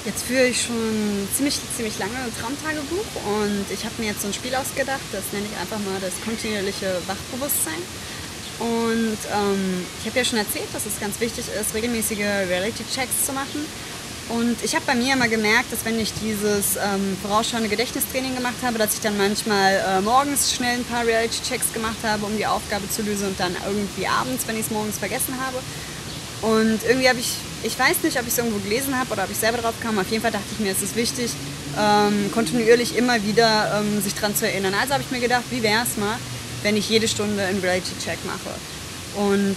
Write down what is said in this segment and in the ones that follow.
Jetzt führe ich schon ziemlich lange ein Traumtagebuch und ich habe mir jetzt so ein Spiel ausgedacht, das nenne ich einfach mal das kontinuierliche Wachbewusstsein. Und ich habe ja schon erzählt, dass es ganz wichtig ist, regelmäßige Reality-Checks zu machen. Und ich habe bei mir immer gemerkt, dass wenn ich dieses vorausschauende Gedächtnistraining gemacht habe, dass ich dann manchmal morgens schnell ein paar Reality-Checks gemacht habe, um die Aufgabe zu lösen und dann irgendwie abends, wenn ich es morgens vergessen habe. Und irgendwie habe ich weiß nicht, ob ich es irgendwo gelesen habe oder ob ich selber drauf kam, auf jeden Fall dachte ich mir, es ist wichtig, kontinuierlich immer wieder sich dran zu erinnern. Also habe ich mir gedacht, wie wäre es mal, wenn ich jede Stunde einen Reality-Check mache. Und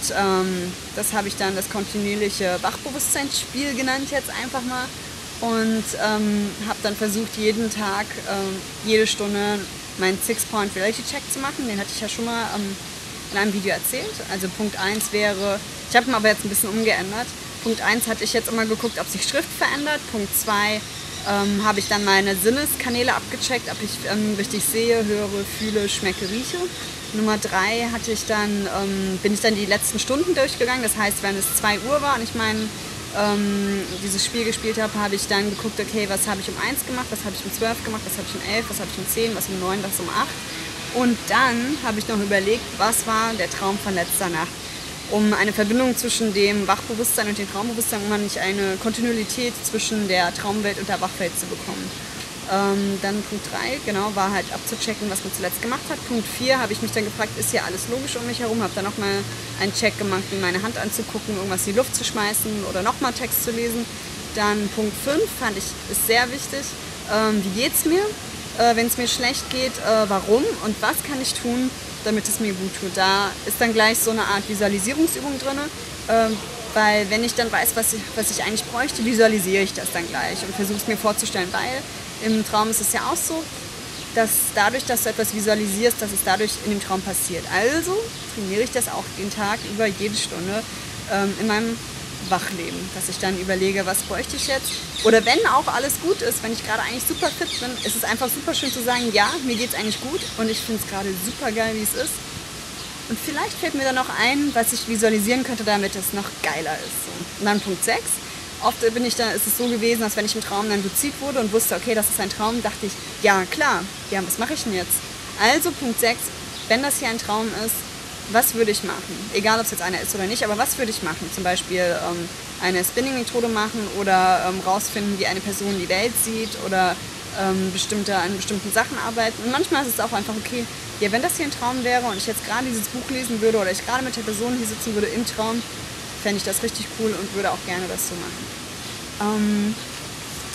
das habe ich dann das kontinuierliche Wachbewusstseinsspiel genannt jetzt einfach mal. Und habe dann versucht, jeden Tag, jede Stunde meinen Six-Point Reality-Check zu machen. Den hatte ich ja schon mal in einem Video erzählt. Also Punkt 1 wäre, ich habe ihn aber jetzt ein bisschen umgeändert. Punkt 1 hatte ich jetzt immer geguckt, ob sich Schrift verändert. Punkt 2 habe ich dann meine Sinneskanäle abgecheckt, ob ich richtig sehe, höre, fühle, schmecke, rieche. Nummer 3 hatte ich dann, bin ich dann die letzten Stunden durchgegangen. Das heißt, wenn es 2 Uhr war und ich dieses Spiel gespielt habe, habe ich dann geguckt, okay, was habe ich um 1 gemacht, was habe ich um 12 gemacht, was habe ich um 11, was habe ich um 10, was um 9, was um 8. Und dann habe ich noch überlegt, was war der Traum von letzter Nacht, um eine Verbindung zwischen dem Wachbewusstsein und dem Traumbewusstsein, um nicht eine Kontinuität zwischen der Traumwelt und der Wachwelt zu bekommen. Dann Punkt 3, genau, war halt abzuchecken, was man zuletzt gemacht hat. Punkt 4 habe ich mich dann gefragt, ist hier alles logisch um mich herum? Habe dann nochmal einen Check gemacht, wie meine Hand anzugucken, irgendwas in die Luft zu schmeißen oder nochmal Text zu lesen. Dann Punkt 5 fand ich, ist sehr wichtig, wie geht's mir? Wenn es mir schlecht geht, warum und was kann ich tun, damit es mir gut tut. Da ist dann gleich so eine Art Visualisierungsübung drin, weil wenn ich dann weiß, was ich eigentlich bräuchte, visualisiere ich das dann gleich und versuche es mir vorzustellen, weil im Traum ist es ja auch so, dass dadurch, dass du etwas visualisierst, dass es dadurch in dem Traum passiert. Also trainiere ich das auch den Tag über jede Stunde in meinem Wachleben, dass ich dann überlege, was bräuchte ich jetzt? Oder wenn auch alles gut ist, wenn ich gerade eigentlich super fit bin, ist es einfach super schön zu sagen, ja, mir geht es eigentlich gut und ich finde es gerade super geil, wie es ist. Und vielleicht fällt mir dann noch ein, was ich visualisieren könnte, damit es noch geiler ist. Und dann Punkt 6. Oft ist es so gewesen, dass wenn ich im Traum dann luzid wurde und wusste, okay, das ist ein Traum, dachte ich, ja klar, ja, was mache ich denn jetzt? Also Punkt 6, wenn das hier ein Traum ist, was würde ich machen? Egal, ob es jetzt einer ist oder nicht, aber was würde ich machen? Zum Beispiel eine Spinning-Methode machen oder rausfinden, wie eine Person die Welt sieht oder an bestimmten Sachen arbeiten. Und manchmal ist es auch einfach okay, ja, wenn das hier ein Traum wäre und ich jetzt gerade dieses Buch lesen würde oder ich gerade mit der Person hier sitzen würde im Traum, fände ich das richtig cool und würde auch gerne das so machen.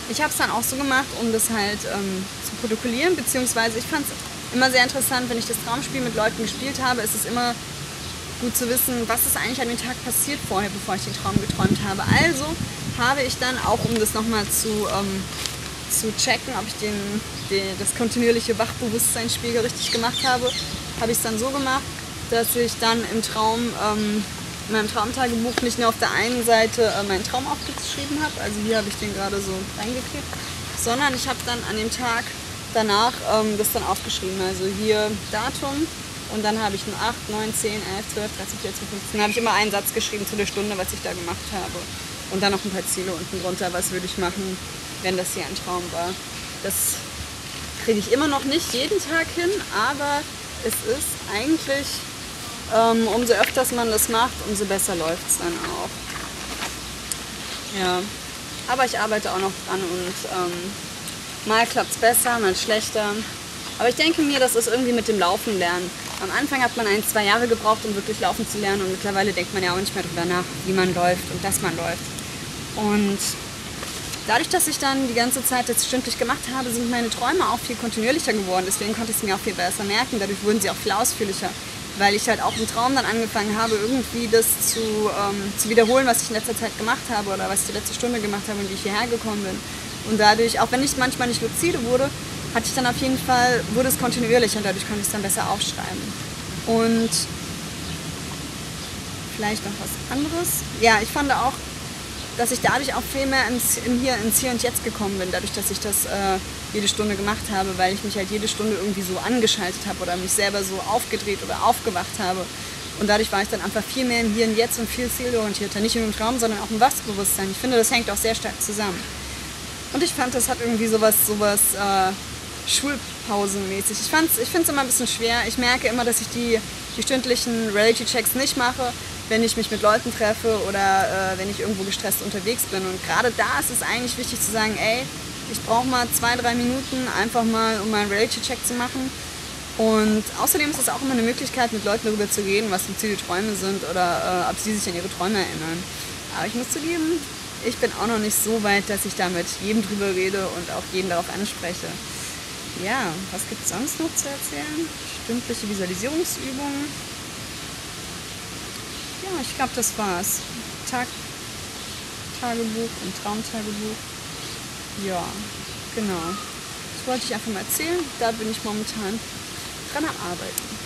Ich habe es dann auch so gemacht, um das halt zu protokollieren, beziehungsweise ich fand es immer sehr interessant, wenn ich das Traumspiel mit Leuten gespielt habe, ist es immer gut zu wissen, was ist eigentlich an dem Tag passiert vorher, bevor ich den Traum geträumt habe. Also habe ich dann auch, um das nochmal zu checken, ob ich das kontinuierliche Wachbewusstseinsspiel richtig gemacht habe, habe ich es dann so gemacht, dass ich dann im Traum in meinem Traumtagebuch nicht nur auf der einen Seite meinen Traum aufgeschrieben habe, also hier habe ich den gerade so reingeklebt, sondern ich habe dann an dem Tag danach das dann aufgeschrieben, also hier Datum und dann habe ich nur 8, 9, 10, 11, 12, 13, 14, 15, dann habe ich immer einen Satz geschrieben zu der Stunde, was ich da gemacht habe und dann noch ein paar Ziele unten drunter, was würde ich machen, wenn das hier ein Traum war. Das kriege ich immer noch nicht jeden Tag hin, aber es ist eigentlich, umso öfters man das macht, umso besser läuft es dann auch. Ja, aber ich arbeite auch noch dran und mal klappt es besser, mal schlechter. Aber ich denke mir, das ist irgendwie mit dem Laufen lernen. Am Anfang hat man 1, 2 Jahre gebraucht, um wirklich laufen zu lernen und mittlerweile denkt man ja auch nicht mehr darüber nach, wie man läuft und dass man läuft. Und dadurch, dass ich dann die ganze Zeit das stündlich gemacht habe, sind meine Träume auch viel kontinuierlicher geworden. Deswegen konnte ich es mir auch viel besser merken. Dadurch wurden sie auch viel ausführlicher. Weil ich halt auch im Traum dann angefangen habe, irgendwie das zu wiederholen, was ich in letzter Zeit gemacht habe oder was ich die letzte Stunde gemacht habe und wie ich hierher gekommen bin. Und dadurch, auch wenn ich manchmal nicht luzide wurde, hatte ich dann auf jeden Fall, wurde es kontinuierlicher und dadurch konnte ich es dann besser aufschreiben. Und vielleicht noch was anderes. Ja, ich fand auch, dass ich dadurch auch viel mehr ins Hier und Jetzt gekommen bin, dadurch, dass ich das jede Stunde gemacht habe, weil ich mich halt jede Stunde irgendwie so angeschaltet habe oder mich selber so aufgedreht oder aufgewacht habe. Und dadurch war ich dann einfach viel mehr im Hier und Jetzt und viel zielorientierter, nicht nur im Traum, sondern auch im Wachbewusstsein. Ich finde, das hängt auch sehr stark zusammen. Und ich fand, das hat irgendwie sowas Schulpausenmäßig. Ich finde es immer ein bisschen schwer. Ich merke immer, dass ich die stündlichen Reality-Checks nicht mache, wenn ich mich mit Leuten treffe oder wenn ich irgendwo gestresst unterwegs bin. Und gerade da ist es eigentlich wichtig zu sagen, ey, ich brauche mal 2-3 Minuten einfach mal, um meinen Reality-Check zu machen. Und außerdem ist es auch immer eine Möglichkeit, mit Leuten darüber zu reden, was luzide Träume sind oder ob sie sich an ihre Träume erinnern. Aber ich muss zugeben, ich bin auch noch nicht so weit, dass ich da mit jedem drüber rede und auch jeden darauf anspreche. Ja, was gibt es sonst noch zu erzählen? Stündliche Visualisierungsübungen. Ja, ich glaube, das war's. Tagebuch und Traumtagebuch. Ja, genau. Das wollte ich einfach mal erzählen. Da bin ich momentan dran am Arbeiten.